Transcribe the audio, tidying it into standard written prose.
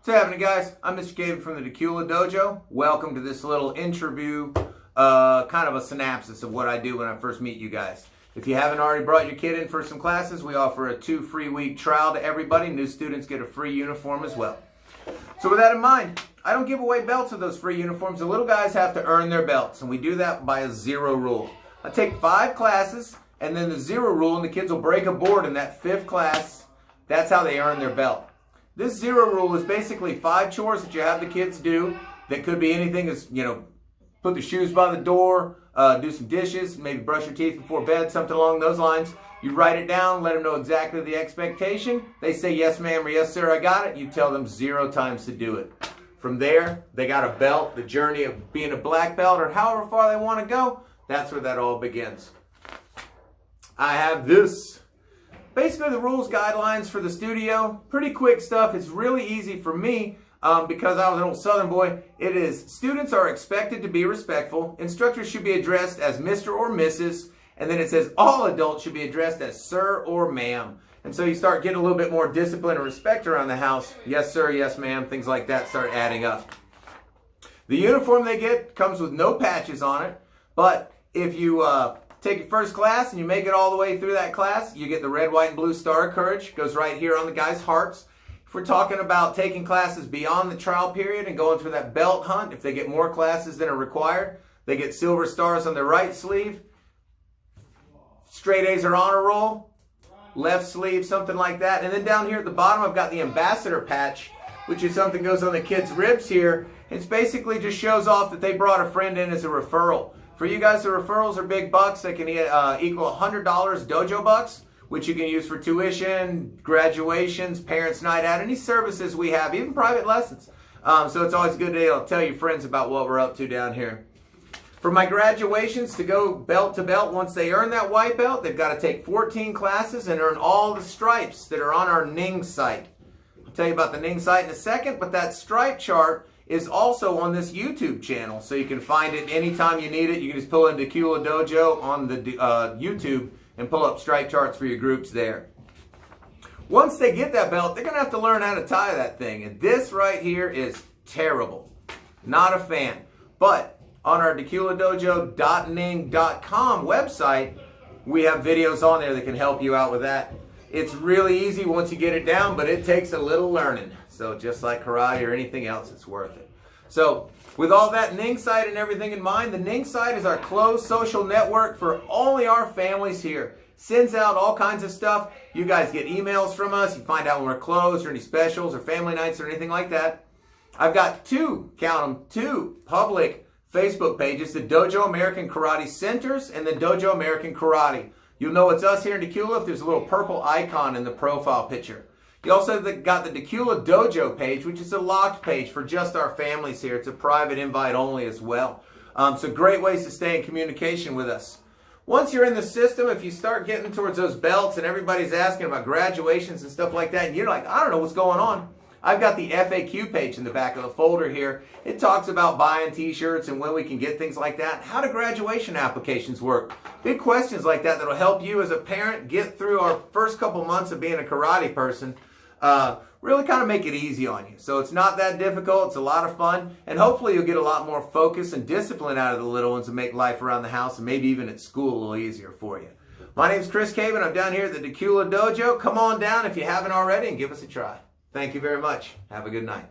What's happening, guys? I'm Mr. Caven from the Dacula Dojo. Welcome to this little interview, kind of a synopsis of what I do when I first meet you guys. If you haven't already brought your kid in for some classes, we offer a 2 free week trial to everybody. New students get a free uniform as well. So with that in mind, I don't give away belts with those free uniforms. The little guys have to earn their belts, and we do that by a 0 rule. I take 5 classes, and then the 0 rule, and the kids will break a board in that 5th class. That's how they earn their belt. This 0 rule is basically 5 chores that you have the kids do. That could be anything as, put the shoes by the door, do some dishes, maybe brush your teeth before bed, something along those lines. You write it down, let them know exactly the expectation. They say, yes, ma'am, or yes, sir, I got it. You tell them 0 times to do it. From there, they got a belt, the journey of being a black belt, or however far they want to go. That's where that all begins. I have this. Basically, the rules, guidelines for the studio, pretty quick stuff. It's really easy for me because I was an old Southern boy. It is, students are expected to be respectful. Instructors should be addressed as Mr. or Mrs. And then it says all adults should be addressed as sir or ma'am. And so you start getting a little bit more discipline and respect around the house. Yes, sir, yes, ma'am, things like that start adding up. The uniform they get comes with no patches on it. But if you take your first class and you make it all the way through that class, you get the red, white, and blue star of courage. Goes right here on the guys' hearts. If we're talking about taking classes beyond the trial period and going through that belt hunt, if they get more classes than are required, they get silver stars on their right sleeve. Straight A's are honor roll. Left sleeve, something like that. And then down here at the bottom, I've got the ambassador patch, which is something that goes on the kids' ribs here. It's basically just shows off that they brought a friend in as a referral. For you guys, the referrals are big bucks. They can equal $100 dojo bucks, which you can use for tuition, graduations, parents' night out, any services we have, even private lessons. So it's always a good day to tell your friends about what we're up to down here. For my graduations, to go belt to belt, once they earn that white belt, they've got to take 14 classes and earn all the stripes that are on our Ning site. I'll tell you about the Ning site in a second, but that stripe chart is also on this YouTube channel, so you can find it anytime you need it. You can just pull in Dacula Dojo on the YouTube and pull up stripe charts for your groups there. Once they get that belt, they're going to have to learn how to tie that thing, and this right here is terrible. Not a fan. But on our DaculaDojo.ning.com website, we have videos on there that can help you out with that. It's really easy once you get it down, but it takes a little learning. So just like karate or anything else, it's worth it. So with all that Ning site and everything in mind, the Ning site is our closed social network for only our families here. Sends out all kinds of stuff. You guys get emails from us. You find out when we're closed or any specials or family nights or anything like that. I've got 2, count them, 2 public Facebook pages, the Dojo American Karate Centers and the Dojo American Karate. You'll know it's us here in Dacula if there's a little purple icon in the profile picture. You also got the Dacula Dojo page, which is a locked page for just our families here. It's a private invite only as well. So great ways to stay in communication with us. Once you're in the system, if you start getting towards those belts and everybody's asking about graduations and stuff like that, and you're like, I don't know what's going on, I've got the FAQ page in the back of the folder here. It talks about buying t-shirts and when we can get things like that. How do graduation applications work? Big questions like that that'll help you as a parent get through our first couple months of being a karate person. Really kind of make it easy on you. So it's not that difficult. It's a lot of fun. And hopefully you'll get a lot more focus and discipline out of the little ones and make life around the house and maybe even at school a little easier for you. My name's Chris Caven. I'm down here at the Dacula Dojo. Come on down if you haven't already and give us a try. Thank you very much. Have a good night.